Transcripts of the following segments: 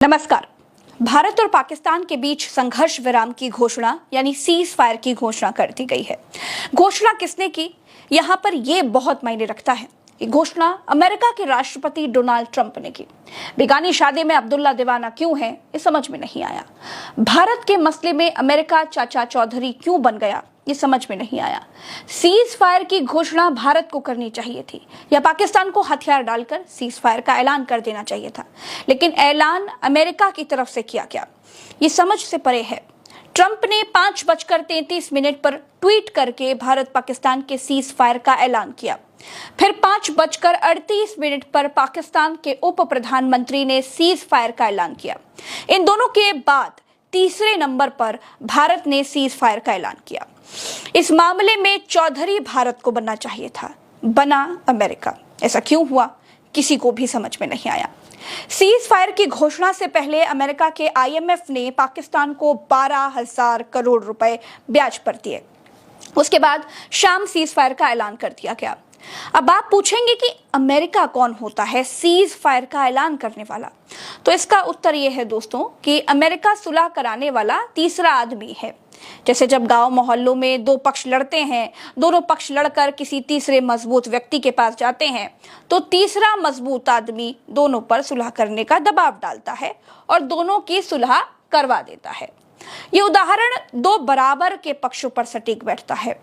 नमस्कार। भारत और पाकिस्तान के बीच संघर्ष विराम की घोषणा यानी सीज फायर की घोषणा कर दी गई है। घोषणा किसने की, यहां पर यह बहुत मायने रखता है। ये घोषणा अमेरिका के राष्ट्रपति डोनाल्ड ट्रंप ने की। बेगानी शादी में अब्दुल्ला दीवाना क्यों है, ये समझ में नहीं आया। भारत के मसले में अमेरिका चाचा चौधरी क्यों बन गया, ये समझ में नहीं आया। सीज फायर की घोषणा भारत को करनी चाहिए थी या पाकिस्तान को हथियार डालकर सीज फायर का ऐलान कर देना चाहिए था, लेकिन ऐलान अमेरिका की तरफ से किया गया, ये समझ से परे है। ट्रंप ने 5:33 पर ट्वीट करके भारत पाकिस्तान के सीज फायर का ऐलान किया। फिर 5:38 पर पाकिस्तान के उप प्रधानमंत्री ने सीज फायर का ऐलान किया। इन दोनों के बाद तीसरे नंबर पर भारत ने सीज फायर का ऐलान किया। इस मामले में चौधरी भारत को बनना चाहिए था, बना अमेरिका। ऐसा क्यों हुआ, किसी को भी समझ में नहीं आया। सीज फायर की घोषणा से पहले अमेरिका के IMF ने पाकिस्तान को 12,000 करोड़ रुपए ब्याज पर दिए। उसके बाद शाम सीज फायर का ऐलान कर दिया गया। अब आप पूछेंगे कि अमेरिका कौन होता है सीज फायर का ऐलान करने वाला, तो इसका उत्तर यह है दोस्तों कि अमेरिका सुलह कराने वाला तीसरा आदमी है। जैसे जब गांव मोहल्लों में दो पक्ष लड़ते हैं, दोनों पक्ष लड़कर किसी तीसरे मजबूत व्यक्ति के पास जाते हैं, तो तीसरा मजबूत आदमी दोनों पर सुलह करने का दबाव डालता है और दोनों की सुलह करवा देता है। ये उदाहरण दो बराबर के पक्षों पर सटीक बैठता है।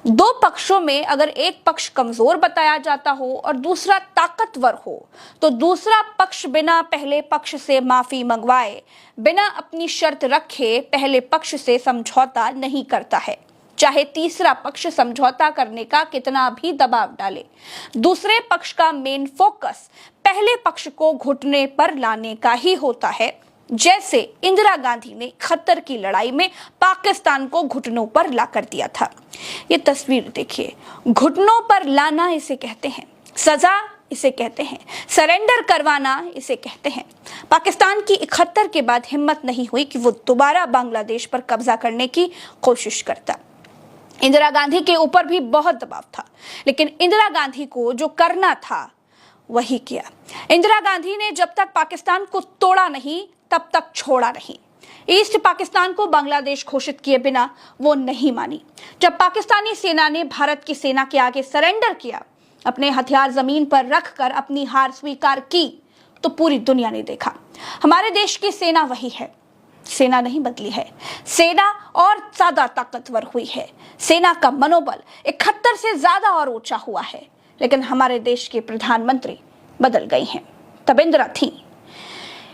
दो पक्षों में अगर एक पक्ष कमजोर बताया जाता हो और दूसरा ताकतवर हो, तो दूसरा पक्ष बिना पहले पक्ष से माफी मंगवाए, बिना अपनी शर्त रखे पहले पक्ष से समझौता नहीं करता है, चाहे तीसरा पक्ष समझौता करने का कितना भी दबाव डाले। दूसरे पक्ष का मेन फोकस पहले पक्ष को घुटने पर लाने का ही होता है, जैसे इंदिरा गांधी ने खत्तर की लड़ाई में पाकिस्तान को घुटनों पर ला कर दिया था। ये तस्वीर देखिए, घुटनों पर लाना इसे कहते हैं, सजा इसे कहते हैं, सरेंडर करवाना इसे कहते हैं। पाकिस्तान की 71 के बाद हिम्मत नहीं हुई कि वो दोबारा बांग्लादेश पर कब्जा करने की कोशिश करता। इंदिरा गांधी के ऊपर भी बहुत दबाव था, लेकिन इंदिरा गांधी को जो करना था वही किया। इंदिरा गांधी ने जब तक पाकिस्तान को तोड़ा नहीं तब तक छोड़ा नहीं। ईस्ट पाकिस्तान को बांग्लादेश घोषित किए बिना वो नहीं मानी। जब पाकिस्तानी सेना ने भारत की सेना के आगे सरेंडर किया, अपने हथियार जमीन पर रखकर अपनी हार स्वीकार की, तो पूरी दुनिया ने देखा हमारे देश की सेना वही है। सेना नहीं बदली है, सेना और ज्यादा ताकतवर हुई है। सेना का मनोबल 71 से ज्यादा और ऊंचा हुआ है, लेकिन हमारे देश के प्रधानमंत्री बदल गई हैं। तब इंदिरा थी।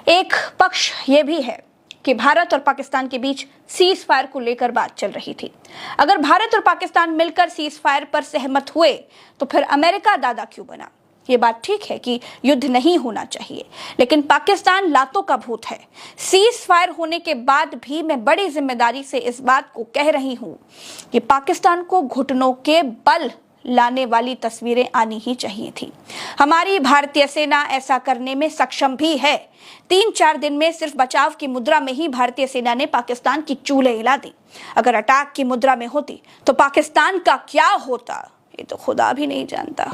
एक पक्ष यह भी है कि भारत और पाकिस्तान के बीच सीज फायर को लेकर बात चल रही थी। अगर भारत और पाकिस्तान मिलकर सीज फायर पर सहमत हुए, तो फिर अमेरिका दादा क्यों बना। ये बात ठीक है कि युद्ध नहीं होना चाहिए, लेकिन पाकिस्तान लातों का भूत है। सीज फायर होने के बाद भी मैं बड़ी जिम्मेदारी से इस बात को कह रही हूं कि पाकिस्तान को घुटनों के बल लाने वाली तस्वीरें आनी ही चाहिए थी। हमारी भारतीय सेना ऐसा करने में सक्षम भी है। 3-4 दिन में सिर्फ बचाव की मुद्रा में ही भारतीय सेना ने पाकिस्तान की चूल्हे हिला दी। अगर अटैक की मुद्रा में होती तो पाकिस्तान का क्या होता, ये तो खुदा भी नहीं जानता।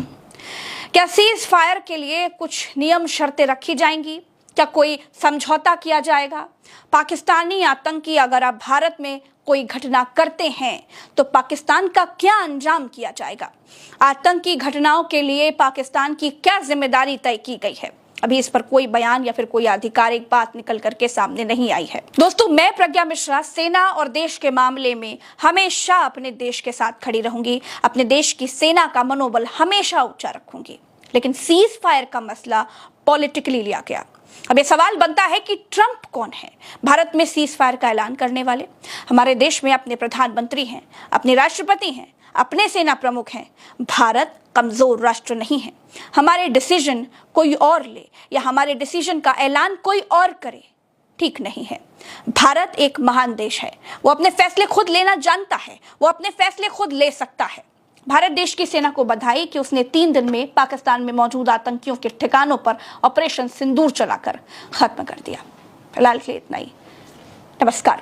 क्या सीज फायर के लिए कुछ नियम शर्तें रखी जाएंगी? क्या कोई समझौता किया जाएगा? पाकिस्तानी आतंकी अगर अब भारत में कोई घटना करते हैं, तो पाकिस्तान का क्या अंजाम किया जाएगा? आतंकी घटनाओं के लिए पाकिस्तान की क्या जिम्मेदारी तय की गई है? अभी इस पर कोई बयान या फिर कोई आधिकारिक बात निकल करके सामने नहीं आई है। दोस्तों, मैं प्रज्ञा मिश्रा सेना और देश के मामले में हमेशा अपने देश के साथ खड़ी रहूंगी। अपने देश की सेना का मनोबल हमेशा ऊंचा रखूंगी। लेकिन सीज फायर का मसला पॉलिटिकली लिया गया। अब ये सवाल बनता है कि ट्रंप कौन है भारत में सीज फायर का ऐलान करने वाले? हमारे देश में अपने प्रधानमंत्री हैं, अपने राष्ट्रपति हैं, अपने सेना प्रमुख हैं। भारत कमजोर राष्ट्र नहीं है। हमारे डिसीजन कोई और ले या हमारे डिसीजन का ऐलान कोई और करे, ठीक नहीं है। भारत एक महान देश है, वो अपने फैसले खुद लेना जानता है, वो अपने फैसले खुद ले सकता है। भारत देश की सेना को बधाई कि उसने 3 दिन में पाकिस्तान में मौजूद आतंकियों के ठिकानों पर ऑपरेशन सिंदूर चलाकर खत्म कर दिया। फिलहाल के लिए इतना ही। नमस्कार।